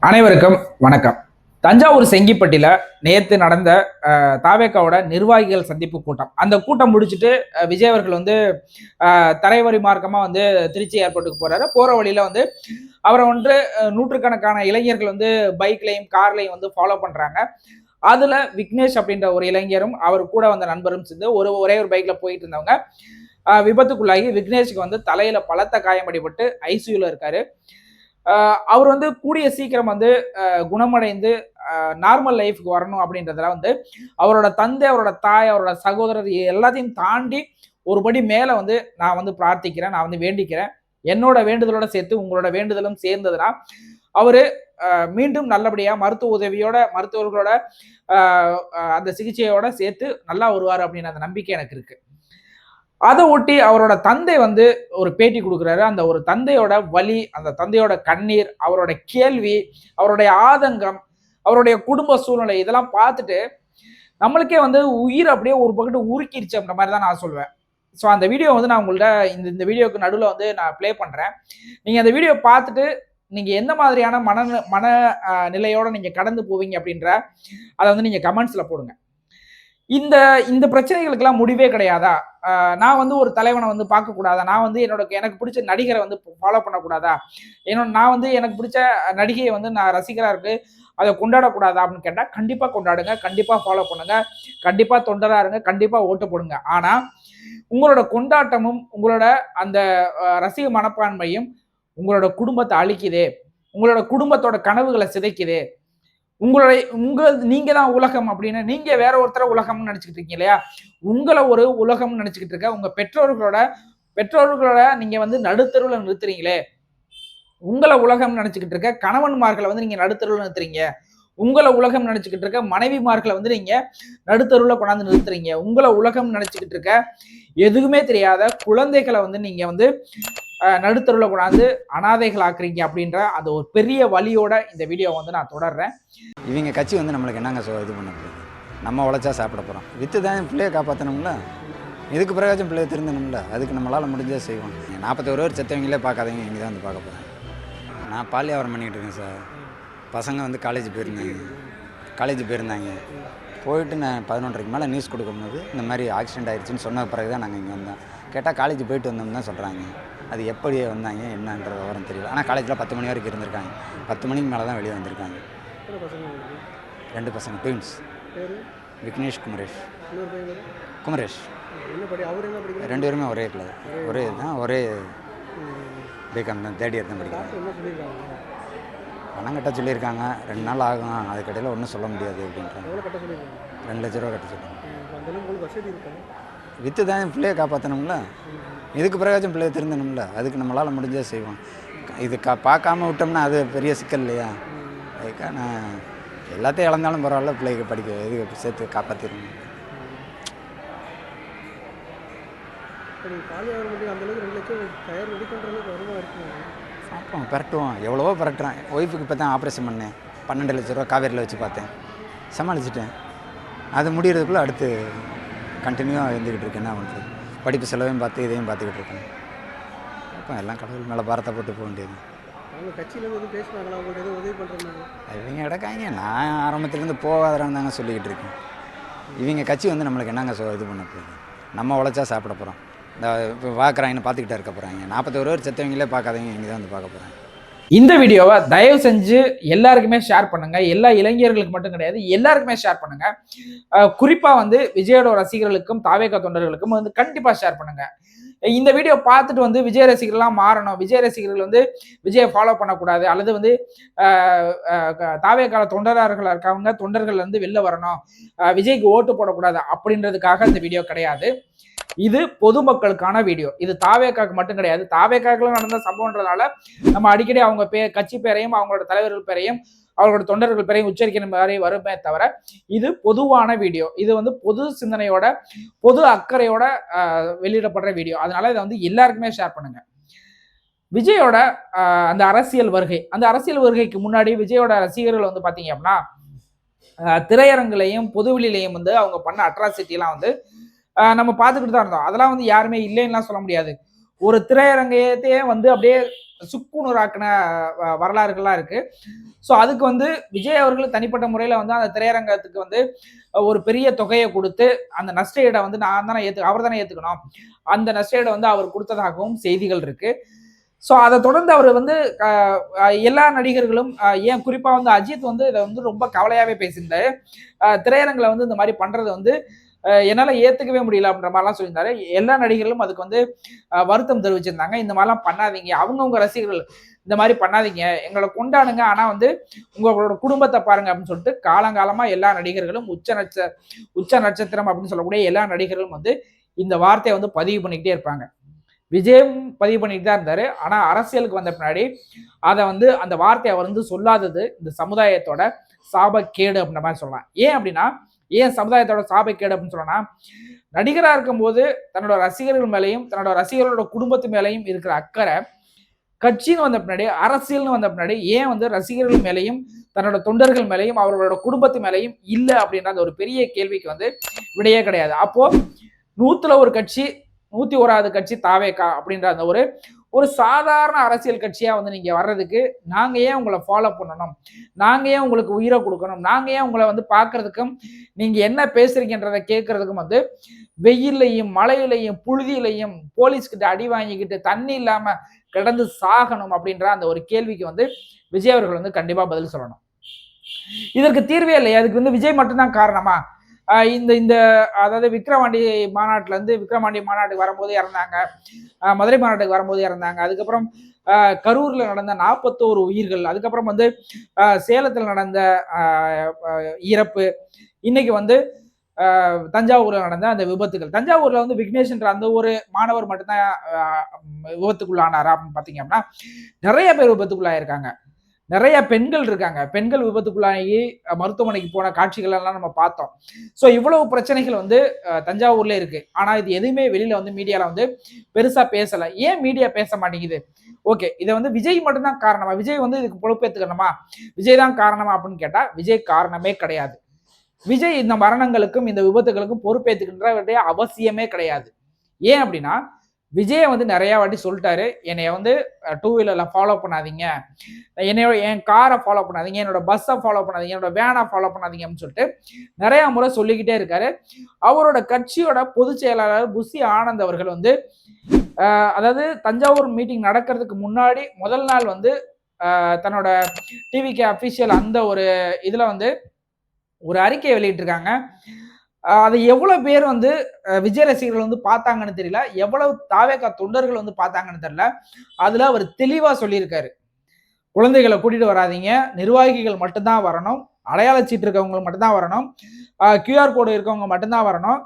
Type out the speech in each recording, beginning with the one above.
அனைவருக்கும் வணக்கம். தஞ்சாவூர் செங்கிப்பட்டியில் நேற்று நடந்த தாவேக்காவோட நிர்வாகிகள் சந்திப்பு கூட்டம். அந்த கூட்டம் முடிச்சுட்டு விஜய் அவர்கள் தரைவழி மார்க்கமாக திருச்சி ஏர்போர்ட்டுக்கு போறாரு. போற வழியில அவரை நூற்றுக்கணக்கான இளைஞர்கள் பைக்லையும் கார்லையும் ஃபாலோ பண்றாங்க. அதுல விக்னேஷ் அப்படின்ற ஒரு இளைஞரும் அவர் கூட வந்த நண்பரும் சேர்ந்து ஒரே ஒரு பைக்ல போயிட்டு இருந்தவங்க விபத்துக்குள்ளாகி விக்னேஷுக்கு தலையில பலத்த காயம் அடிபட்டு ஐசியூல இருக்காரு. அவர் கூடிய சீக்கிரம் குணமடைந்து நார்மல் லைஃப்க்கு வரணும் அப்படின்றதுல அவரோட தந்தை, அவரோட தாய், அவரோட சகோதரர் எல்லாத்தையும் தாண்டி ஒருபடி மேல நான் பிரார்த்திக்கிறேன், நான் வேண்டிக்கிறேன். என்னோட வேண்டுதலோட சேர்த்து உங்களோட வேண்டுதலும் சேர்ந்ததுன்னா அவரு மீண்டும் நல்லபடியா மருத்துவ உதவியோட மருத்துவர்களோட அந்த சிகிச்சையோட சேர்த்து நல்லா வருவார் அப்படின்னு அந்த நம்பிக்கை எனக்கு இருக்கு. அதை ஒட்டி அவரோட தந்தை ஒரு பேட்டி கொடுக்குறாரு. அந்த ஒரு தந்தையோட வலி, அந்த தந்தையோட கண்ணீர், அவரோட கேள்வி, அவருடைய ஆதங்கம், அவருடைய குடும்ப சூழ்நிலை இதெல்லாம் பார்த்துட்டு நம்மளுக்கே உயிர் அப்படியே ஒரு பக்கத்து உருக்கிடுச்சு அப்படின்ற மாதிரி தான் நான் சொல்வேன். ஸோ அந்த வீடியோ நான் உங்கள்ட்ட இந்த வீடியோக்கு நடுவில் நான் ப்ளே பண்ணுறேன். நீங்கள் அந்த வீடியோ பார்த்துட்டு நீங்கள் எந்த மாதிரியான மன நிலையோட நீங்கள் கடந்து போவீங்க அப்படின்ற அதை நீங்கள் கமெண்ட்ஸில் போடுங்க. இந்த இந்த பிரச்சனைகளுக்கெல்லாம் முடிவே கிடையாதா? நான் ஒரு தலைவனை பார்க்கக்கூடாதா? நான் எனக்கு பிடிச்ச நடிகரை ஃபாலோ பண்ணக்கூடாதா? நான் எனக்கு பிடிச்ச நடிகையை நான் ரசிகராக இருக்கு அதை கொண்டாடக்கூடாதா அப்படின்னு கேட்டால் கண்டிப்பாக கொண்டாடுங்க, கண்டிப்பாக ஃபாலோ பண்ணுங்க, கண்டிப்பாக தொண்டராக இருங்க, கண்டிப்பாக ஓட்டு போடுங்க. ஆனால் உங்களோட கொண்டாட்டமும் உங்களோட அந்த ரசிக மனப்பான்மையும் உங்களோட குடும்பத்தை அழிக்குதே, உங்களோட குடும்பத்தோட கனவுகளை சிதைக்குதே, நீங்க தான் உலகம் அப்படின்னு நீங்க வேற ஒருத்தர உலகம்னு நினைச்சுக்கிட்டு இருக்கீங்க இல்லையா? உங்களை ஒரு உலகம்னு நினைச்சுக்கிட்டு இருக்க உங்க பெற்றோர்களோட நீங்க நடுத்தருவில் நிறுத்துறீங்களே, உங்களை உலகம் நினைச்சுக்கிட்டு இருக்க கணவன்மார்களை நீங்க நடுத்தருவில் நிறுத்துறீங்க, உங்களை உலகம் நினைச்சுக்கிட்டு இருக்க மனைவிமார்களை நீங்க நடுத்தருவில் கொண்டாந்து நிறுத்துறீங்க, உங்களை உலகம் நினைச்சுக்கிட்டு இருக்க எதுவுமே தெரியாத குழந்தைகளை நீங்க நடுத்தருவில் கொண்டாந்து அனாதைகள் ஆக்குறீங்க அப்படின்ற அந்த ஒரு பெரிய வழியோட இந்த வீடியோ நான் தொடர்றேன். இவங்க கட்சி நம்மளுக்கு என்னங்க இது பண்ண போகுது? நம்ம உழைச்சா சாப்பிட போகிறோம். விற்று தான் பிள்ளையை காப்பாற்றணும்ல, இதுக்கு பிறகாச்சும் பிள்ளையை திருந்தணும்ல, அதுக்கு நம்மளால் முடிஞ்சே செய்வோம். 41 பேர் செத்தவங்களே பார்க்காதீங்க, இங்கே தான் பார்க்க போகிறேன். நான் பால் வியாபாரம் பண்ணிக்கிட்டு இருக்கேன் சார். பசங்க காலேஜ் போயிருந்தாங்க. போயிட்டு நான் 11:30 மேலே நியூஸ் கொடுக்கும்போது இந்த மாதிரி ஆக்சிடென்ட் ஆகிடுச்சின்னு சொன்ன பிறகு தான் நாங்கள் இங்கே வந்தோம். கேட்டால் காலேஜ் போயிட்டு வந்தோம்னு தான் சொல்கிறாங்க. அது எப்படி வந்தாங்க என்னன்ற விவரம் தெரியல. ஆனால் காலேஜில் 10 மணி வரைக்கும் இருந்திருக்காங்க. 10 மணிக்கு மேலே தான் வெளியே வந்திருக்காங்க. 2 பசங்க ட்வின்ஸ். விக்னேஷ், குமரேஷ் 2 பேருமே ஒரே கிளாஸ், ஒரே பிகாம் தான், 3rd இயர் தான் படிக்கிறாங்க. பணம் கட்ட சொல்லியிருக்காங்க, 2 நாள் ஆகும், அதுக்கடையில் ஒன்றும் சொல்ல முடியாது அப்படின்றாங்க. 2 லட்ச ரூபா கட்ட சொல்லுவாங்க. விற்று தான் பிள்ளையை காப்பாற்றணும்ல, இதுக்கு பிறகாச்சும் பிள்ளையை திருந்தணும்ல, அதுக்கு நம்மளால் முடிஞ்சே செய்வோம். இது பார்க்காம விட்டோம்னா அது பெரிய சிக்கல் இல்லையா? அதுக்காக நான் எல்லாத்தையும் இழந்தாலும் பரவாயில்ல, பிள்ளைக்கு படிக்க இது சேர்த்து காப்பாற்றிடணும். பார்ப்போம், பரட்டுவோம், எவ்வளவோ பரட்டுறேன். ஒய்ஃபுக்கு இப்போ தான் ஆப்ரேஷன் பண்ணேன், 12 லட்ச ரூபா காவேரியில் வச்சு பார்த்தேன், சமாளிச்சிட்டேன். அது முடிகிறதுக்குள்ளே அடுத்து கண்டினியூவாக இருந்துக்கிட்டு இருக்கேன். என்ன பண்ணுறது? படிப்பு செலவையும் பார்த்து இதையும் பார்த்துக்கிட்டு இருக்கேன். அப்போ எல்லாம் கடவுள் மேலே பாரத்தை போட்டு போக வேண்டியது. இவங்க இடக்காங்க, நான் ஆரம்பத்துலேருந்து போகாதறான்னு தாங்க சொல்லிக்கிட்டு இருக்கேன். இவங்க கட்சி நம்மளுக்கு என்னங்க இது பண்ண போகுது? நம்ம உழைச்சா சாப்பிட போகிறோம். இந்த இப்போ பார்க்குறாங்கன்னு பார்த்துக்கிட்டே இருக்க போகிறாங்க. 41 பேர் செத்தவங்களே பார்க்காதீங்க, இங்கே தான் பார்க்க போகிறேன். இந்த வீடியோவை தயவு செஞ்சு எல்லாருக்குமே ஷேர் பண்ணுங்க. எல்லா இளைஞர்களுக்கு மட்டும் கிடையாது, எல்லாருக்குமே ஷேர் பண்ணுங்க. குறிப்பா விஜயோட ரசிகர்களுக்கும் தாவேகா தொண்டர்களுக்கும் கண்டிப்பா ஷேர் பண்ணுங்க. இந்த வீடியோ பார்த்துட்டு விஜய் ரசிகர்கள்லாம் மாறணும், விஜய் ரசிகர்கள் விஜயை ஃபாலோ பண்ணக்கூடாது, அல்லது தாவேகால தொண்டர்கள் இருக்கவங்க தொண்டர்கள் வெளில வரணும், விஜய்க்கு ஓட்டு போடக்கூடாது அப்படின்றதுக்காக இந்த வீடியோ கிடையாது. இது பொதுமக்களுக்கான வீடியோ. இது தாவேக்காக்கு மட்டும் கிடையாது. தாவேக்காக்குள்ள நடந்த சம்பவம்ன்றதால நம்ம அடிக்கடி அவங்க கட்சி பேரையும் அவங்களோட தலைவர்கள் பேரையும் அவங்களோட தொண்டர்கள் பேரையும் உச்சரிக்கிற மாதிரி வருமே தவிர இது பொதுவான வீடியோ. இது பொது சிந்தனையோட பொது அக்கறையோட வெளியிடப்படுற வீடியோ. அதனால இதை எல்லாருக்குமே ஷேர் பண்ணுங்க. விஜயோட அந்த அரசியல் வருகைக்கு முன்னாடி விஜயோட ரசிகர்கள் பார்த்தீங்க அப்படின்னா திரையரங்குலையும் பொதுவெளியிலையும் அவங்க பண்ண அட்ராசிட்டிலாம் நம்ம பார்த்துக்கிட்டு தான் இருந்தோம். அதெல்லாம் யாருமே இல்லைன்னுலாம் சொல்ல முடியாது. ஒரு திரையரங்கையத்தையே அப்படியே சுக்குநூறாக்கின வரலாறுகள்லாம் இருக்கு. ஸோ அதுக்கு வந்து விஜய் அவர்கள் தனிப்பட்ட முறையில் வந்து அந்த திரையரங்கத்துக்கு வந்து ஒரு பெரிய தொகையை கொடுத்து அந்த நஷ்டஈடை வந்து நான் தானே அவர் தானே ஏற்றுக்கணும், அந்த நஷ்டஈடை வந்து அவர் கொடுத்ததாகவும் செய்திகள் இருக்கு. ஸோ அதை தொடர்ந்து அவர் வந்து எல்லா நடிகர்களும் ஏன் குறிப்பா வந்து அஜித் வந்து இதை வந்து ரொம்ப கவலையாவே பேசியிருந்தாரு. திரையரங்கில் வந்து இந்த மாதிரி பண்றது வந்து என்னால ஏத்துக்கவே முடியல அப்படின்ற மாதிரிலாம் சொல்லியிருந்தாரு. எல்லா நடிகர்களும் அதுக்கு வந்து வருத்தம் தெரிவிச்சிருந்தாங்க. இந்த மாதிரிலாம் பண்ணாதீங்க, அவங்கவுங்க ரசிகர்கள் இந்த மாதிரி பண்ணாதீங்க, எங்களை கொண்டாடுங்க, ஆனா வந்து உங்களோட குடும்பத்தை பாருங்க அப்படின்னு சொல்லிட்டு காலங்காலமா எல்லா நடிகர்களும் உச்ச நட்சத்திரம் அப்படின்னு சொல்லக்கூடிய எல்லா நடிகர்களும் வந்து இந்த வார்த்தையை வந்து பதிவு பண்ணிக்கிட்டே இருப்பாங்க. விஜயும் பதிவு பண்ணிட்டு தான் இருந்தாரு. ஆனா அரசியலுக்கு வந்த பின்னாடி அதை வந்து அந்த வார்த்தையை அவர் வந்து சொல்லாதது இந்த சமுதாயத்தோட சாபக்கேடு அப்படின்ற மாதிரி சொல்லலாம். ஏன் அப்படின்னா, ஏன் சமுதாயத்தோட சாபக்கேடு அப்படின்னு சொல்லணும்னா, நடிகரா இருக்கும்போது தன்னோட ரசிகர்கள் மேலையும் தன்னோட ரசிகர்களோட குடும்பத்து மேலையும் இருக்கிற அக்கறை கட்சின்னு வந்த பின்னாடி, அரசியல்னு வந்த பின்னாடி ஏன் வந்து ரசிகர்கள் மேலையும் தன்னோட தொண்டர்கள் மேலையும் அவர்களோட குடும்பத்து மேலையும் இல்லை அப்படின்ற அந்த ஒரு பெரிய கேள்விக்கு வந்து விடையே கிடையாது. அப்போ 100ல ஒரு கட்சி, 101வது கட்சி தாவேகா அப்படின்ற அந்த ஒரு சாதாரண அரசியல் கட்சியா வந்து நீங்க வர்றதுக்கு நாங்க ஏன் உங்களை ஃபாலோ பண்ணணும், நாங்க ஏன் உங்களுக்கு உயிரை கொடுக்கணும், நாங்க ஏன் உங்களை வந்து பார்க்கறதுக்கும் நீங்க என்ன பேசுறீங்கன்றதை கேட்கறதுக்கும் வந்து வெயிலையும் மழையிலையும் புழுதியிலையும் போலீஸ் கிட்ட அடி வாங்கிக்கிட்டு தண்ணி இல்லாம கிடந்து சாகணும் அப்படின்ற அந்த ஒரு கேள்விக்கு வந்து விஜய் அவர்கள் வந்து கண்டிப்பா பதில் சொல்லணும். இதற்கு தீர்வே இல்லை. அதுக்கு வந்து விஜய் மட்டும்தான் காரணமா? இந்த இந்த அதாவது விக்கிரவாண்டி மாநாட்டுக்கு வரும்போது இறந்தாங்க, மதுரை மாநாட்டுக்கு வரும்போது இறந்தாங்க, அதுக்கப்புறம் கரூர்ல நடந்த 41 உயிர்கள், அதுக்கப்புறம் வந்து சேலத்தில் நடந்த இறப்பு, இன்னைக்கு வந்து தஞ்சாவூர்ல நடந்த அந்த விபத்துகள். தஞ்சாவூர்ல வந்து விக்னேஷ்ன்ற அந்த ஒரு மாணவர் மட்டும்தான் விபத்துக்குள்ளானாரா அப்படின்னு பாத்தீங்க அப்படின்னா நிறைய பேர் விபத்துக்குள்ளாயிருக்காங்க. நிறைய பெண்கள் இருக்காங்க. பெண்கள் விபத்துக்குள்ளாகி மருத்துவமனைக்கு போன காட்சிகள் எல்லாம் நம்ம பார்த்தோம். ஸோ இவ்வளவு பிரச்சனைகள் வந்து தஞ்சாவூர்ல இருக்கு. ஆனா இது எதுவுமே வெளியில வந்து மீடியால வந்து பெருசா பேசல. ஏன் மீடியா பேச மாட்டேங்குது? ஓகே, இதை வந்து விஜய் மட்டும்தான் காரணமா, விஜய் வந்து இதுக்கு பொறுப்பேற்றுக்கணுமா, விஜய் தான் காரணமா அப்படின்னு கேட்டா விஜய் காரணமே கிடையாது. விஜய் இந்த மரணங்களுக்கும் இந்த விபத்துகளுக்கும் பொறுப்பேற்றுக்கின்ற வேண்டிய அவசியமே கிடையாது. ஏன் அப்படின்னா விஜயை வந்து நிறைய வாட்டி சொல்லிட்டாரு, என்னைய வந்து 2 வீலர்ல ஃபாலோ பண்ணாதீங்க, என் காரை ஃபாலோ பண்ணாதீங்க, என்னோட பஸ்ஸை ஃபாலோ பண்ணாதீங்க, என்னோட வேனை ஃபாலோ பண்ணாதீங்க அப்படின்னு சொல்லிட்டு நிறைய முறை சொல்லிக்கிட்டே இருக்காரு. அவரோட கட்சியோட பொதுச் செயலாளர் புஷி ஆனந்த் அவர்கள் வந்து அதாவது தஞ்சாவூர் மீட்டிங் நடக்கிறதுக்கு முன்னாடி முதல் நாள் வந்து தன்னோட டிவிகே அபிஷியல் அந்த ஒரு இதுல வந்து ஒரு அறிக்கையை வெளியிட்டிருக்காங்க. அதை எவ்வளவு பேர் வந்து விஜய் ரசிகர்கள் வந்து பார்த்தாங்கன்னு தெரியல, எவ்வளவு தாவேகா தொண்டர்கள் வந்து பார்த்தாங்கன்னு தெரியல. அதுல அவர் தெளிவா சொல்லியிருக்காரு, குழந்தைகளை கூட்டிட்டு வராதீங்க, நிர்வாகிகள் மட்டும்தான் வரணும், அடையாள சீட்டு இருக்கவங்க மட்டும்தான் வரணும், QR கோடு இருக்கவங்க மட்டும்தான் வரணும்,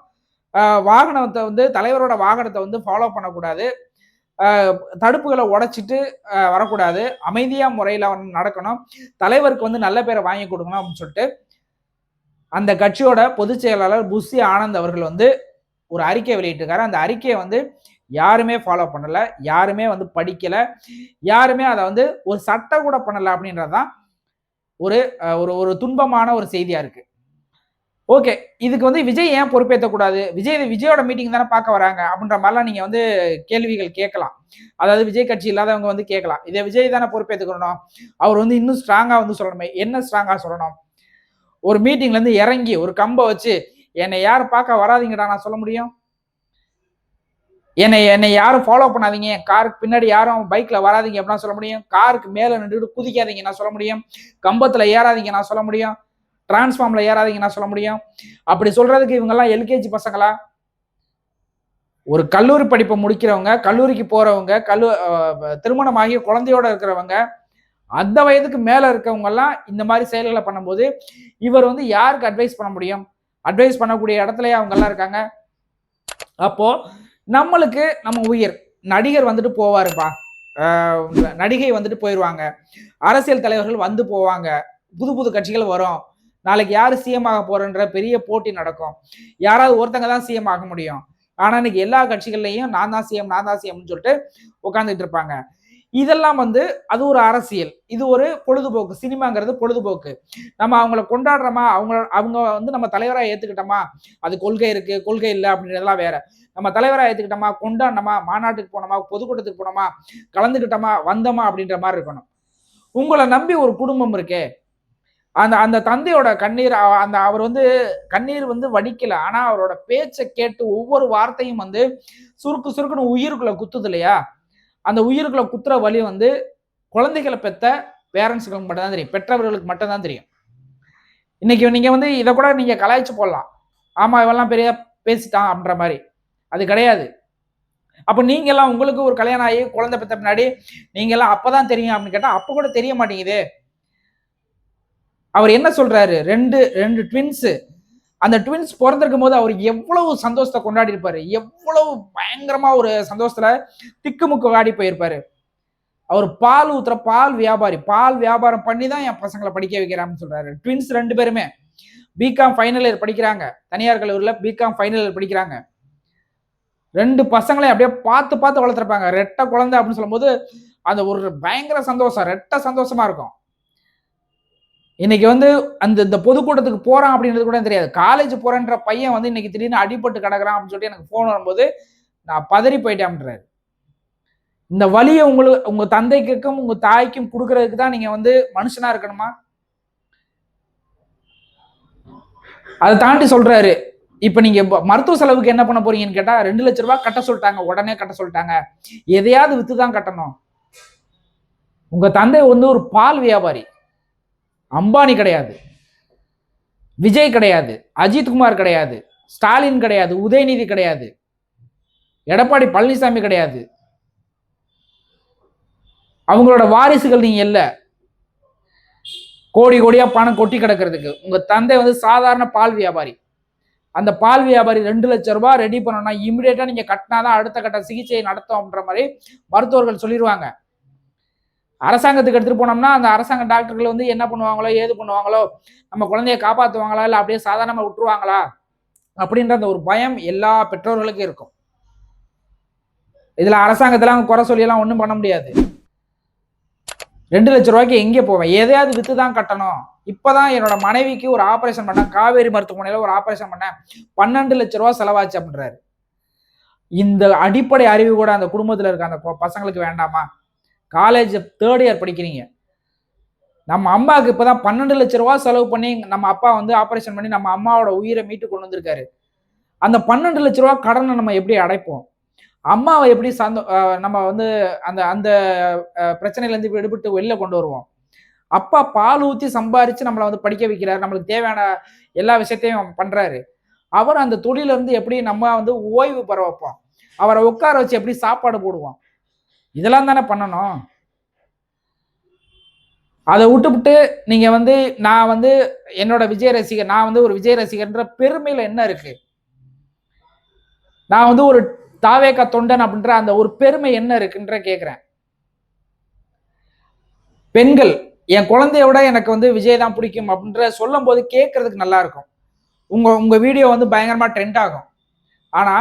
வாகனத்தை வந்து தலைவரோட வாகனத்தை வந்து ஃபாலோ பண்ணக்கூடாது, தடுப்புகளை உடைச்சிட்டு வரக்கூடாது, அமைதியா முறையில் நடக்கணும், தலைவருக்கு வந்து நல்ல பேரை வாங்கி கொடுக்கணும் அப்படின்னு சொல்லிட்டு அந்த கட்சியோட பொதுச் செயலாளர் புஷி ஆனந்த் அவர்கள் வந்து ஒரு அறிக்கை வெளியிட்டிருக்காரு. அந்த அறிக்கையை வந்து யாருமே ஃபாலோ பண்ணல, யாருமே வந்து படிக்கல, யாருமே அதை வந்து ஒரு சட்டம் கூட பண்ணல அப்படின்றதுதான் ஒரு ஒரு துன்பமான ஒரு செய்தியா இருக்கு. ஓகே, இதுக்கு வந்து விஜய் ஏன் பொறுப்பேற்றக்கூடாது, விஜயோட மீட்டிங் தானே பார்க்க வராங்க அப்படின்ற மாதிரிலாம் நீங்க வந்து கேள்விகள் கேட்கலாம். அதாவது விஜய் கட்சி இல்லாதவங்க வந்து கேட்கலாம், இதை விஜய் தானே பொறுப்பேற்றுக்கணும், அவர் வந்து இன்னும் ஸ்ட்ராங்கா வந்து சொல்லணுமே, என்ன ஸ்ட்ராங்கா சொல்லணும்? ஒரு மீட்டிங்ல இருந்து இறங்கி ஒரு கம்பை வச்சு என்னை யாரும் பார்க்க வராதீங்கடா நான் சொல்ல முடியும்? என்னை யாரும் ஃபாலோ பண்ணாதீங்க, காருக்கு பின்னாடி யாரும் பைக்ல வராதீங்க அப்படின்னா சொல்ல முடியும்? காருக்கு மேல நின்றுட்டு குதிக்காதீங்க நான் சொல்ல முடியும்? கம்பத்துல ஏறாதீங்க நான் சொல்ல முடியும்? டிரான்ஸ்ஃபார்ம்ல ஏறாதீங்க நான் சொல்ல முடியும்? அப்படி சொல்றதுக்கு இவங்க எல்லாம் LKG பசங்களா? ஒரு கல்லூரி படிப்பை முடிக்கிறவங்க, கல்லூரிக்கு போறவங்க, திருமணமாகி குழந்தையோட இருக்கிறவங்க, அந்த வயதுக்கு மேல இருக்கவங்க எல்லாம் இந்த மாதிரி செயல்களை பண்ணும்போது இவர் வந்து யாருக்கு அட்வைஸ் பண்ண முடியும்? அட்வைஸ் பண்ணக்கூடிய இடத்துலயே அவங்க எல்லாம் இருக்காங்க. அப்போ நம்மளுக்கு நம்ம உயிர் நடிகர் வந்துட்டு போவாருப்பா, நடிகை வந்துட்டு போயிடுவாங்க, அரசியல் தலைவர்கள் வந்து போவாங்க, புது புது கட்சிகள் வரும், நாளைக்கு யாரு சிஎம் ஆக போறன்ற பெரிய போட்டி நடக்கும், யாராவது ஒருத்தங்க தான் சிஎம் ஆக முடியும். ஆனா இன்னைக்கு எல்லா கட்சிகள்லையும் நான் தான் சிஎம்னு சொல்லிட்டு உட்காந்துட்டு இருப்பாங்க. இதெல்லாம் வந்து அது ஒரு அரசியல், இது ஒரு பொழுதுபோக்கு. சினிமாங்கிறது பொழுதுபோக்கு. நம்ம அவங்கள கொண்டாடுறோமா, அவங்க அவங்க வந்து நம்ம தலைவரா ஏத்துக்கிட்டோமா, அது கொள்கை இருக்கு, கொள்கை இல்ல அப்படின்றதெல்லாம் வேற. நம்ம தலைவரா ஏத்துக்கிட்டோமா, கொண்டாடினோமா, மாநாட்டுக்கு போனோமா, பொதுக்கூட்டத்துக்கு போனோமா, கலந்துக்கிட்டோமா, வந்தோமா அப்படின்ற மாதிரி இருக்கணும். உங்கள நம்பி ஒரு குடும்பம் இருக்கே, அந்த அந்த தந்தையோட கண்ணீர் அந்த அவர் வந்து கண்ணீர் வந்து வடிக்கல. ஆனா அவரோட பேச்ச கேட்டு ஒவ்வொரு வார்த்தையும் வந்து சுருக்கு சுருக்குன்னு உயிருக்குள்ள குத்துது இல்லையா? அந்த உயிருக்குள்ள குத்துற வலி வந்து குழந்தைகள பெத்த பேரண்ட்ஸ்களுக்கு மட்டும் தான் தெரியும். பெற்றவர்களுக்கு மட்டும் தான் தெரியும். இன்னைக்கு நீங்க வந்து இத கூட நீங்க கலாய்ச்சு போடலாம். ஆமா இவன்லாம் பெரிய பேசிட்டான் அப்படின்ற மாரி. அது கிடையாது. அப்ப நீங்கலாம் உங்களுக்கு ஒரு கல்யாணம் ஆகி குழந்தை பெத்த பின்னாடி நீங்கலாம் அப்பதான் தெரியும் அப்படின்னு கேட்டா, அப்ப கூட தெரிய மாட்டேங்குதே. அவர் என்ன சொல்றாரு? 2 ட்வின்ஸ். அந்த ட்வின்ஸ் பொறந்திருக்கும்போது அவர் எவ்வளவு சந்தோஷத்த கொண்டாடி இருப்பாரு. எவ்வளவு பயங்கரமா ஒரு சந்தோஷத்துல திக்குமுக்கு ஆடி போயிருப்பாரு. அவர் பால் ஊத்துற பால் வியாபாரி. பால் வியாபாரம் பண்ணி தான் என் பசங்கள படிக்க வைக்கிறான்னு சொல்றாரு. ட்வின்ஸ் 2 பேருமே. பிகாம் ஃபைனல் இயர் படிக்கிறாங்க. தனியார் கல்லூரியில பிகாம் ஃபைனல் இயர் படிக்கிறாங்க. 2 பசங்களையும் அப்படியே பார்த்து பார்த்து வளர்த்துருப்பாங்க. ரெட்ட குழந்தை அப்படின்னு சொல்லும்போது, அந்த ஒரு பயங்கர சந்தோஷம். ரெட்ட சந்தோஷமா இருக்கும். இன்னைக்கு வந்து இந்த பொதுக்கூட்டத்துக்கு போறான் அப்படின்றது கூட தெரியாது. காலேஜ் போறேன்ற பையன் வந்து இன்னைக்கு திடீர்னு அடிபட்டு கிடக்குறான் அப்படின்னு சொல்லிட்டு எனக்கு ஃபோன் வரும்போது, நான் பதறி போயிட்டேன் அப்படின்றாரு. இந்த வலிய உங்க தந்தைக்கும், உங்க தாய்க்கும் குடுக்குறதுக்கு தான் நீங்க வந்து மனுஷனா இருக்கணுமா? அத தாண்டி சொல்றாரு. இப்ப நீங்க மருத்துவ செலவுக்கு என்ன பண்ண போறீங்கன்னு கேட்டா, ரூ. 2,00,000 கட்ட சொல்ட்டாங்க. உடனே கட்ட சொல்ட்டாங்க. எதையாவது வித்து தான் கட்டணும். உங்க தந்தை வந்து ஒரு பால் வியாபாரி. அம்பானி கிடையாது. விஜய் கிடையாது. அஜித்குமார் கிடையாது. ஸ்டாலின் கிடையாது. உதயநிதி கிடையாது. எடப்பாடி பழனிசாமி கிடையாது. அவங்களோட வாரிசுகள் நீங்க இல்ல. கோடி கோடியா பணம் கொட்டி கிடக்கிறதுக்கு. உங்க தந்தை வந்து சாதாரண பால் வியாபாரி. அந்த பால் வியாபாரி ரூ. 2,00,000 ரெடி பண்ணணும்னா இமிடியேட்டா நீங்க கட்டினாதான் அடுத்த கட்ட சிகிச்சையை நடத்தும் அப்படின்ற மாதிரி மருத்துவர்கள் சொல்லிடுவாங்க. அரசாங்கத்துக்கு எடுத்துட்டு போனோம்னா அந்த அரசாங்க டாக்டர்கள் வந்து என்ன பண்ணுவாங்களோ ஏது பண்ணுவாங்களோ, நம்ம குழந்தைய காப்பாத்துவாங்களா இல்ல அப்படியே சாதாரணமா விட்டுருவாங்களா அப்படின்ற அந்த ஒரு பயம் எல்லா பெற்றோர்களுக்கும் இருக்கும். இதுல அரசாங்கத்தெல்லாம் குறை சொல்லி எல்லாம் ஒண்ணும் பண்ண முடியாது. ரூ. 2,00,000 எங்கே போவேன்? எதையாவது வித்து தான் கட்டணும். இப்பதான் என்னோட மனைவிக்கு ஒரு ஆபரேஷன் பண்ணேன். காவேரி மருத்துவமனையில ஒரு ஆபரேஷன் பண்ணேன். ரூ. 12,00,000 செலவாச்சு அப்படின்றாரு. இந்த அடிப்படை அறிவு கூட அந்த குடும்பத்துல இருக்க அந்த பசங்களுக்கு வேண்டாமா? காலேஜ் 3rd இயர் படிக்கிறீங்க. நம்ம அம்மாவுக்கு இப்பதான் ரூ. 12,00,000 செலவு பண்ணி நம்ம அப்பா வந்து ஆபரேஷன் பண்ணி நம்ம அம்மாவோட உயிரை மீட்டு கொண்டு வந்திருக்காரு. அந்த ரூ. 12,00,000 கடனை நம்ம எப்படி அடைப்போம்? அம்மாவை எப்படி நம்ம வந்து அந்த அந்த பிரச்சனையில இருந்து விடுபட்டு வெளில கொண்டு வருவோம்? அப்பா பால் ஊத்தி சம்பாரிச்சு நம்மள வந்து படிக்க வைக்கிறாரு. நம்மளுக்கு தேவையான எல்லா விஷயத்தையும் பண்றாரு. அவர் அந்த தொழில இருந்து எப்படி நம்ம வந்து ஓய்வு பெற வைப்போம்? அவர உட்கார வச்சு எப்படி சாப்பாடு போடுவோம்? இதெல்லாம் தானே பண்ணணும். அத விட்டுப்புட்டு நீங்க வந்து நான் வந்து என்னோட விஜய் ரசிகர். நான் வந்து ஒரு விஜய் ரசிகர்ன்ற பெருமையில என்ன இருக்கு? நான் வந்து ஒரு தாவேகா தொண்டன் அப்படின்ற அந்த ஒரு பெருமை என்ன இருக்குன்ற கேட்கிறேன். பெண்கள் என் குழந்தைய விட எனக்கு வந்து விஜய் தான் பிடிக்கும் அப்படின்ற சொல்லும்போது கேட்கறதுக்கு நல்லா இருக்கும். உங்க உங்க வீடியோ வந்து பயங்கரமா ட்ரெண்ட் ஆகும். ஆனா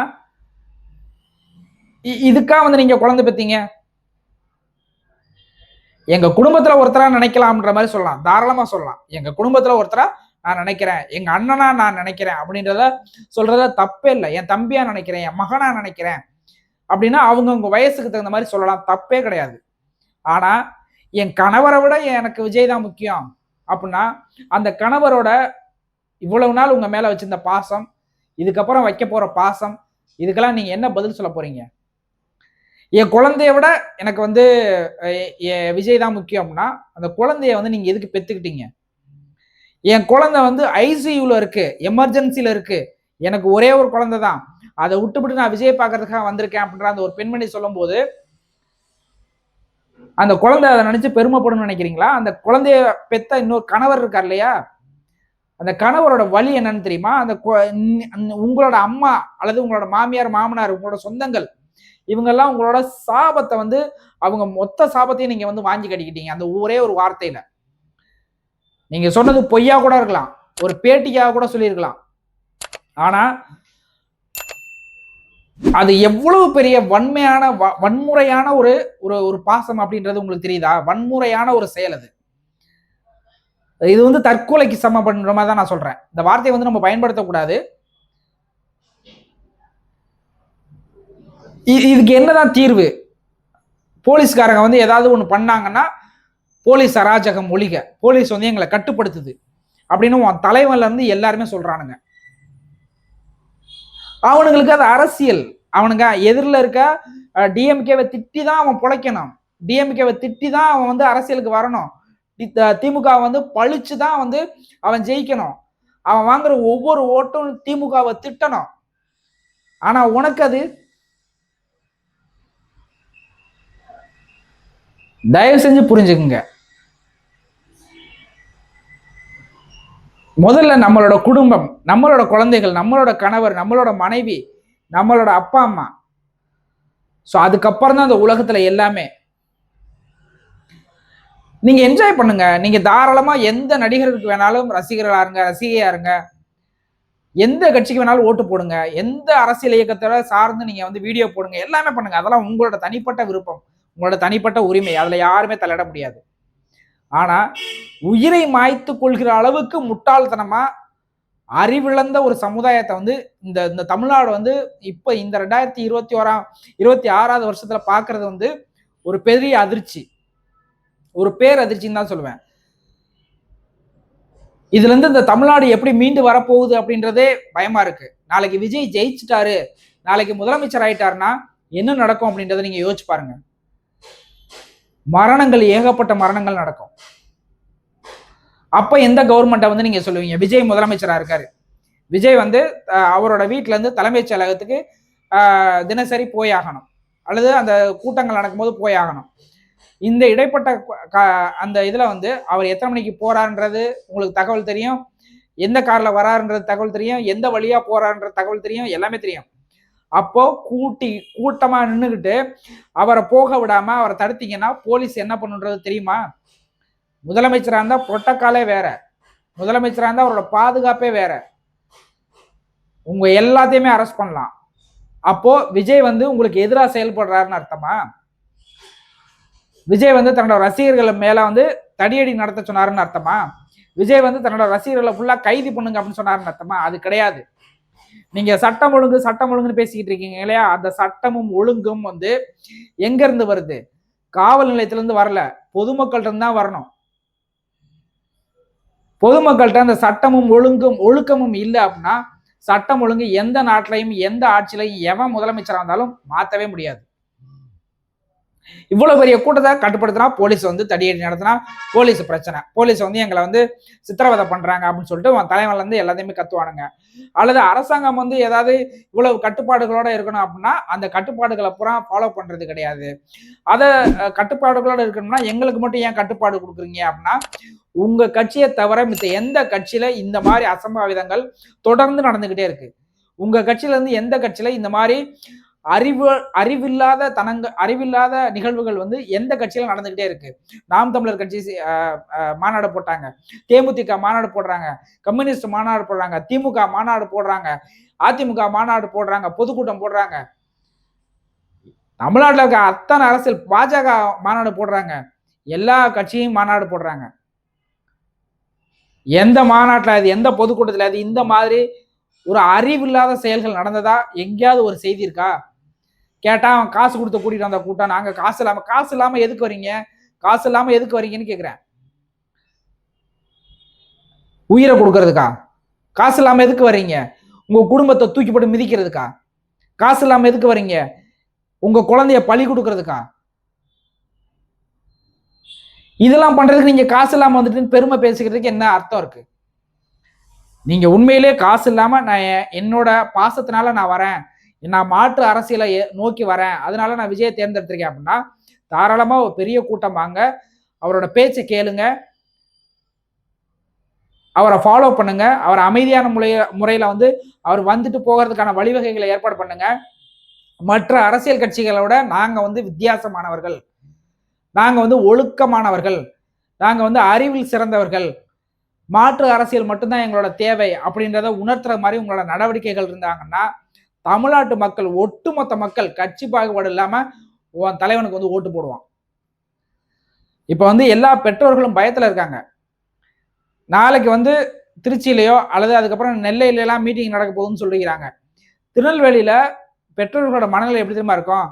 இதுக்கா வந்து நீங்க குழந்தை பெத்தீங்க? எங்க குடும்பத்துல ஒருத்தரா நினைக்கலாம்ன்ற மாதிரி சொல்லலாம். தாராளமா சொல்லலாம். எங்க குடும்பத்துல ஒருத்தரா நான் நினைக்கிறேன். எங்க அண்ணனா நான் நினைக்கிறேன் அப்படின்றத சொல்றதுல தப்பே இல்ல. என் தம்பியா நினைக்கிறேன். என் மகனா நினைக்கிறேன். அப்படின்னா அவங்கவங்க வயசுக்கு தகுந்த மாதிரி சொல்லலாம். தப்பே கிடையாது. ஆனா என் கணவரை விட எனக்கு விஜய் தான் முக்கியம் அப்படின்னா அந்த கணவரோட இவ்வளவு நாள் உங்க மேல வச்சிருந்த பாசம், இதுக்கப்புறம் வைக்க போற பாசம், இதுக்கெல்லாம் நீங்க என்ன பதில் சொல்ல போறீங்க? என் குழந்தைய விட எனக்கு வந்து விஜய் தான் முக்கியம் அப்படின்னா அந்த குழந்தைய வந்து நீங்க எதுக்கு பெத்துக்கிட்டீங்க? என் குழந்தை வந்து ஐசியூல இருக்கு, எமர்ஜென்சில இருக்கு. எனக்கு ஒரே ஒரு குழந்தை தான். அதை விட்டுவிட்டு நான் விஜய் பார்க்கறதுக்காக வந்திருக்கேன் அப்படின்ற அந்த ஒரு பெண்மணி சொல்லும்போது அந்த குழந்தை அதை நினைச்சு பெருமைப்படும் நினைக்கிறீங்களா? அந்த குழந்தைய பெத்த இன்னொரு கணவர் இருக்கார் இல்லையா? அந்த கணவரோட வலி என்னன்னு தெரியுமா? அந்த உங்களோட அம்மா அல்லது உங்களோட மாமியார், மாமனார், உங்களோட சொந்தங்கள் இவங்கெல்லாம் உங்களோட சாபத்தை வந்து அவங்க மொத்த சாபத்தையும் நீங்க வந்து வாங்கி கட்டிக்கிட்டீங்க அந்த ஒரே ஒரு வார்த்தையில. நீங்க சொன்னது பொய்யா கூட இருக்கலாம். ஒரு பேட்டிக்காக கூட சொல்லியிருக்கலாம். ஆனா அது எவ்வளவு பெரிய வன்மையான வன்முறையான ஒரு ஒரு ஒரு பாசம் அப்படின்றது உங்களுக்கு தெரியுதா? வன்முறையான ஒரு செயல் அது. இது வந்து தற்கொலைக்கு சமம் பண்ற மாதிரி தான் நான் சொல்றேன். இந்த வார்த்தையை வந்து நம்ம பயன்படுத்தக்கூடாது. இதுக்கு என்னதான் தீர்வு? போலீஸ்காரங்க வந்து ஏதாவது ஒண்ணு பண்ணாங்கன்னா, போலீஸ் அராஜகம் ஒழிக. போலீஸ் வந்து எங்களை கட்டுப்படுத்துது அப்படின்னு உன் தலைவன்ல இருந்து எல்லாருமே சொல்றானுங்க. அவனுங்களுக்கு அது அரசியல். அவனுங்க எதிரில் இருக்க டிஎம்கேவை திட்டி தான் அவன் பொழைக்கணும். டிஎம்கேவை திட்டி தான் அவன் வந்து அரசியலுக்கு வரணும். திமுக வந்து பழிச்சு தான் வந்து அவன் ஜெயிக்கணும். அவன் வாங்குற ஒவ்வொரு ஓட்டும் திமுகவை திட்டணும். ஆனா உனக்கு அது தயவு செஞ்சு புரிஞ்சுக்குங்க. முதல்ல நம்மளோட குடும்பம், நம்மளோட குழந்தைகள், நம்மளோட கணவர், நம்மளோட மனைவி, நம்மளோட அப்பா அம்மா. ஸோ அதுக்கப்புறம் தான் அந்த உலகத்துல எல்லாமே. நீங்க என்ஜாய் பண்ணுங்க. நீங்க தாராளமா எந்த நடிகருக்கு வேணாலும் ரசிகர்களா இருங்க, ரசிகையா இருங்க. எந்த கட்சிக்கு வேணாலும் ஓட்டு போடுங்க. எந்த அரசியல் இயக்கத்தோட சார்ந்து நீங்க வந்து வீடியோ போடுங்க. எல்லாமே பண்ணுங்க. அதெல்லாம் உங்களோட தனிப்பட்ட விருப்பம். உங்களோட தனிப்பட்ட உரிமை. அதுல யாருமே தலையிட முடியாது. ஆனா உயிரை மாய்த்து கொள்கிற அளவுக்கு முட்டாள்தனமா அறிவிழந்த ஒரு சமுதாயத்தை வந்து இந்த இந்த தமிழ்நாடு வந்து இப்ப இந்த 2026வது வருஷத்துல பாக்குறது வந்து ஒரு பெரிய அதிர்ச்சி, ஒரு பேரதிர்ச்சின்னு தான் சொல்லுவேன். இதுல இருந்து இந்த தமிழ்நாடு எப்படி மீண்டு வரப்போகுது அப்படின்றதே பயமா இருக்கு. நாளைக்கு விஜய் ஜெயிச்சுட்டாரு, நாளைக்கு முதலமைச்சர் ஆயிட்டாருன்னா என்ன நடக்கும் அப்படின்றத நீங்க யோசிச்சு பாருங்க. மரணங்கள், ஏகப்பட்ட மரணங்கள் நடக்கும். அப்ப எந்த கவர்மெண்ட்டை வந்து நீங்க சொல்லுவீங்க? விஜய் முதலமைச்சரா இருக்காரு. விஜய் வந்து அவரோட வீட்டுல இருந்து தலைமைச் செயலகத்துக்கு தினசரி போயாகணும், அல்லது அந்த கூட்டங்கள் நடக்கும்போது போயாகணும். இந்த இடைப்பட்ட அந்த இதுல வந்து அவர் எத்தனை மணிக்கு போறாருன்றது உங்களுக்கு தகவல் தெரியும், எந்த கார்ல வராருன்றது தகவல் தெரியும், எந்த வழியா போறாருன்ற தகவல் தெரியும், எல்லாமே தெரியும். அப்போ கூட்டமா நின்றுகிட்டு அவரை போக விடாம அவரை தடுத்தீங்கன்னா போலீஸ் என்ன பண்ணுன்றது தெரியுமா? முதலமைச்சரா இருந்தா புரோட்டோகாலே வேற, முதலமைச்சரா இருந்தா அவரோட பாதுகாப்பே வேற. உங்க எல்லாத்தையுமே அரெஸ்ட் பண்ணலாம். அப்போ விஜய் வந்து உங்களுக்கு எதிராக செயல்படுறாருன்னு அர்த்தமா? விஜய் வந்து தன்னோட ரசிகர்கள் மேல வந்து தடியடி நடத்த சொன்னாருன்னு அர்த்தமா? விஜய் வந்து தன்னோட ரசிகர்களை ஃபுல்லா கைது பண்ணுங்க அப்படின்னு சொன்னாருன்னு அர்த்தமா? அது கிடையாது. நீங்க சட்டம் ஒழுங்குன்னு பேசிக்கிட்டு இருக்கீங்க இல்லையா? அந்த சட்டமும் ஒழுங்கும் வந்து எங்க இருந்து வருது? காவல் நிலையத்திலிருந்து வரல, பொதுமக்கள்கிட்ட இருந்து தான் வரணும். பொதுமக்கள்கிட்ட அந்த சட்டமும் ஒழுக்கமும் இல்லை அப்படின்னா சட்டம் ஒழுங்கு எந்த நாட்டிலையும் எந்த ஆட்சியிலையும் எவன் முதலமைச்சராக இருந்தாலும் மாற்றவே முடியாது. இவ்வளவு பெரிய கூட்டத்தை கட்டுப்படுத்தினா போலீஸ் வந்து தடியடி நடத்தினா போலீஸ் பிரச்சனை, போலீஸ் வந்து எங்களை வந்து சித்திரவதை பண்றாங்க அப்படின்னு சொல்லிட்டு தலைவன்ல இருந்து எல்லாத்தையுமே கத்துவானுங்க. அல்லது அரசாங்கம் வந்து ஏதாவது இவ்வளவு கட்டுப்பாடுகளோட இருக்கணும் அப்படின்னா அந்த கட்டுப்பாடுகளை பூரா ஃபாலோ பண்றது கிடையாது. அதை கட்டுப்பாடுகளோட இருக்கணும்னா எங்களுக்கு மட்டும் ஏன் கட்டுப்பாடு கொடுக்குறீங்க அப்படின்னா உங்க கட்சியை தவிர மித்த எந்த கட்சியில இந்த மாதிரி அசம்பாவிதங்கள் தொடர்ந்து நடந்துகிட்டே இருக்கு. உங்க கட்சியில இருந்து எந்த கட்சியில இந்த மாதிரி அறிவில்லாத நிகழ்வுகள் வந்து எந்த கட்சியில நடந்துகிட்டே இருக்கு? நாம் தமிழர் கட்சி மாநாடு போட்டாங்க, தேமுதிக மாநாடு போடுறாங்க, கம்யூனிஸ்ட் மாநாடு போடுறாங்க, திமுக மாநாடு போடுறாங்க, அதிமுக மாநாடு போடுறாங்க, பொதுக்கூட்டம் போடுறாங்க. தமிழ்நாட்டில் இருக்க அத்தனை அரசியல் பாஜக மாநாடு போடுறாங்க, எல்லா கட்சியும் மாநாடு போடுறாங்க. எந்த மாநாட்டில் அது எந்த பொதுக்கூட்டத்தில் அது இந்த மாதிரி ஒரு அறிவில்லாத செயல்கள் நடந்ததா எங்கேயாவது ஒரு செய்தி இருக்கா? கேட்டா அவன் காசு கொடுத்து கூட்டிட்டு வந்த கூட்டம், நாங்க காசு இல்லாம எதுக்கு வரீங்க, காசு இல்லாம எதுக்கு வரீங்கன்னு கேக்குறேன். உயிரை கொடுக்கறதுக்கா? காசு இல்லாம எதுக்கு வரீங்க? உங்க குடும்பத்தை தூக்கி போட்டு மிதிக்கிறதுக்கா? காசு இல்லாம எதுக்கு வரீங்க? உங்க குழந்தைய பலி கொடுக்கறதுக்கா? இதெல்லாம் பண்றதுக்கு நீங்க காசு இல்லாம வந்துட்டு பெருமை பேசிக்கிறதுக்கு என்ன அர்த்தம் இருக்கு? நீங்க உண்மையிலே காசு இல்லாம நான் என்னோட பாசத்தினால நான் வரேன், நான் மாற்று அரசியலை நோக்கி வரேன், அதனால நான் விஜயை தேர்ந்தெடுத்திருக்கேன் அப்படின்னா தாராளமா ஒரு பெரிய கூட்டம் வாங்க, அவரோட பேச்சை கேளுங்க, அவரை ஃபாலோ பண்ணுங்க, அவர் அமைதியான முறையில வந்து அவர் வந்துட்டு போகிறதுக்கான வழிவகைகளை ஏற்பாடு பண்ணுங்க. மற்ற அரசியல் கட்சிகளோட நாங்க வந்து வித்தியாசமானவர்கள், நாங்க வந்து ஒழுக்கமானவர்கள், நாங்க வந்து அறிவில் சிறந்தவர்கள், மாற்று அரசியல் மட்டும்தான் எங்களோட தேவை அப்படின்றத உணர்த்துற மாதிரி உங்களோட நடவடிக்கைகள் இருந்தாங்கன்னா தமிழ்நாட்டு மக்கள், ஒட்டுமொத்த மக்கள் கட்சி பாகுபாடு இல்லாம உன் தலைவனுக்கு வந்து ஓட்டு போடுவான். இப்ப வந்து எல்லா பெற்றோர்களும் பயத்துல இருக்காங்க. நாளைக்கு வந்து திருச்சியிலயோ அல்லது அதுக்கப்புறம் நெல்லையில எல்லாம் மீட்டிங் நடக்க போகுதுன்னு சொல்லிக்கிறாங்க. திருநெல்வேலியில பெற்றோர்களோட மனநிலை எப்படி தெரியுமா இருக்கும்?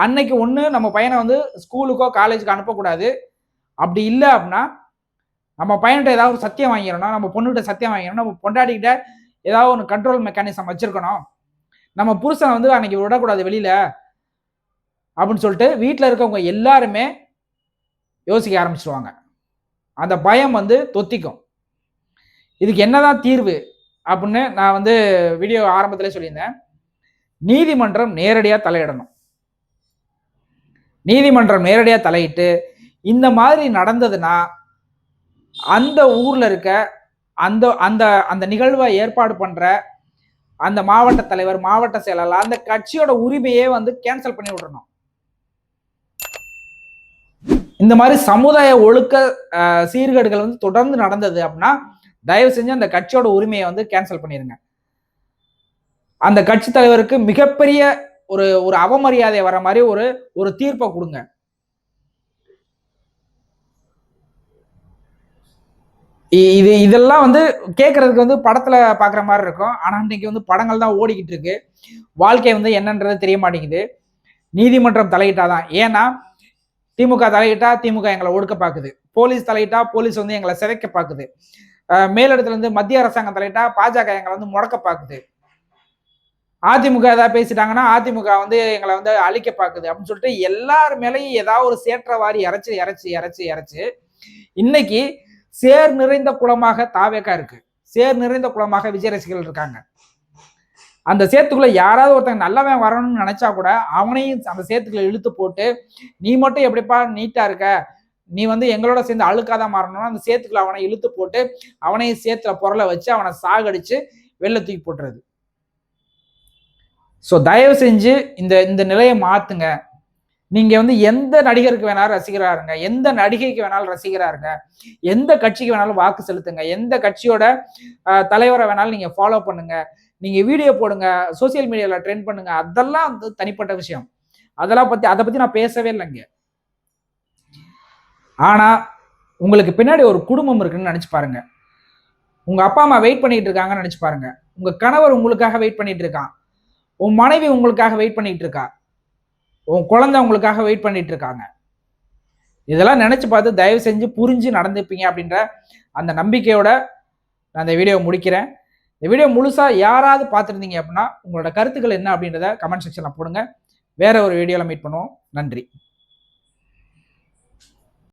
அன்னைக்கு ஒண்ணு நம்ம பையனை வந்து ஸ்கூலுக்கோ காலேஜுக்கு அனுப்பக்கூடாது. அப்படி இல்ல அப்படின்னா நம்ம பையன்கிட்ட ஏதாவது ஒரு சத்தியம் வாங்கிடணும், நம்ம பொண்ணுகிட்ட சத்தியம் வாங்கிடணும், நம்ம பொண்டாட்டிக்கிட்ட ஏதாவது ஒன்று கண்ட்ரோல் மெக்கானிசம் வச்சிருக்கணும், நம்ம புருஷனை வந்து அன்னைக்கு விடக்கூடாது வெளியில அப்படின்னு சொல்லிட்டு வீட்டில் இருக்கவங்க எல்லாருமே யோசிக்க ஆரம்பிச்சிருவாங்க. அந்த பயம் வந்து தொத்திக்கும். இதுக்கு என்னதான் தீர்வு அப்படின்னு நான் வந்து வீடியோ ஆரம்பத்திலே சொல்லியிருந்தேன். நீதிமன்றம் நேரடியாக தலையிடணும். நீதிமன்றம் நேரடியாக தலையிட்டு இந்த மாதிரி நடந்ததுன்னா அந்த ஊர்ல இருக்க அந்த அந்த அந்த நிகழ்வை ஏற்பாடு பண்ற அந்த மாவட்ட தலைவர், மாவட்ட செயலாளர், அந்த கட்சியோட உரிமையே வந்து கேன்சல் பண்ணி விடணும். இந்த மாதிரி சமுதாய ஒழுக்க சீர்கேடுகள் வந்து தொடர்ந்து நடந்தது அப்படின்னா தயவு செஞ்சு அந்த கட்சியோட உரிமையை வந்து கேன்சல் பண்ணிருங்க. அந்த கட்சி தலைவருக்கு மிகப்பெரிய ஒரு ஒரு அவமரியாதை வர மாதிரி ஒரு தீர்ப்பை கொடுங்க. இதெல்லாம் வந்து கேட்கறதுக்கு வந்து படத்துல பாக்குற மாதிரி இருக்கும். ஆனா இன்னைக்கு வந்து படங்கள் தான் ஓடிக்கிட்டு இருக்கு. வாழ்க்கை வந்து என்னன்றது தெரிய மாட்டேங்குது. நீதிமன்றம் தலையிட்டாதான். ஏன்னா திமுக தலையிட்டா திமுக எங்களை ஒடுக்க பாக்குது, போலீஸ் தலையிட்டா போலீஸ் வந்து எங்களை சிதைக்க பாக்குது, மேலிடத்துல இருந்து மத்திய அரசாங்கம் தலையிட்டா பாஜக எங்களை வந்து முடக்க பாக்குது, அதிமுக ஏதாவது பேசிட்டாங்கன்னா அதிமுக வந்து எங்களை வந்து அழிக்க பாக்குது அப்படின்னு சொல்லிட்டு எல்லார் மேலேயும் ஏதாவது ஒரு சேற்றவாரி இறைச்சு இறைச்சு இறைச்சு இறைச்சு இன்னைக்கு சேர் நிறைந்த குளமாக தாவேக்கா இருக்கு, சேர் நிறைந்த குளமாக விஜய் ரசிகர்கள் இருக்காங்க. அந்த சேத்துக்குள்ள யாராவது ஒருத்தங்க நல்லவன் வரணும்னு நினைச்சா கூட அவனையும் அந்த சேத்துக்குள்ள இழுத்து போட்டு நீ மட்டும் எப்படிப்பா நீட்டா இருக்க, நீ வந்து எங்களோட சேர்ந்து அழுக்காதான் மாறணும்னா அந்த சேத்துக்குள்ள அவனை இழுத்து போட்டு அவனையும் சேத்துல பொருளை வச்சு அவனை சாகடிச்சு வெளில தூக்கி போட்டுறது. ஸோ தயவு செஞ்சு இந்த இந்த நிலையை மாத்துங்க. நீங்க வந்து எந்த நடிகருக்கு வேணாலும் ரசிகரா இருங்க, எந்த நடிகைக்கு வேணாலும் ரசிகரா இருங்க, எந்த கட்சிக்கு வேணாலும் வாக்கு செலுத்துங்க, எந்த கட்சியோட தலைவரை வேணாலும் நீங்க ஃபாலோ பண்ணுங்க, நீங்க வீடியோ போடுங்க, சோசியல் மீடியால ட்ரெண்ட் பண்ணுங்க, அதெல்லாம் வந்து தனிப்பட்ட விஷயம். அதை பத்தி நான் பேசவே இல்லைங்க. ஆனா உங்களுக்கு பின்னாடி ஒரு குடும்பம் இருக்குன்னு நினைச்சு பாருங்க. உங்க அப்பா அம்மா வெயிட் பண்ணிட்டு இருக்காங்கன்னு நினைச்சு பாருங்க. உங்க கணவர் உங்களுக்காக வெயிட் பண்ணிட்டு இருக்கான், உன் மனைவி உங்களுக்காக வெயிட் பண்ணிட்டு இருக்கா, உன் குழந்தை உங்களுக்காக வெயிட் பண்ணிட்டு இருக்காங்க. இதெல்லாம் நினைச்சு பார்த்து தயவு செஞ்சு புரிஞ்சு நடந்துப்பீங்க அப்படின்ற அந்த நம்பிக்கையோட நான் இந்த வீடியோ முடிக்கிறேன். இந்த வீடியோ முழுசா யாராவது பார்த்துருந்தீங்க அப்படின்னா உங்களோட கருத்துக்கள் என்ன அப்படின்றத கமெண்ட் செக்ஷன்ல போடுங்க. வேற ஒரு வீடியோல மீட் பண்ணுவோம். நன்றி.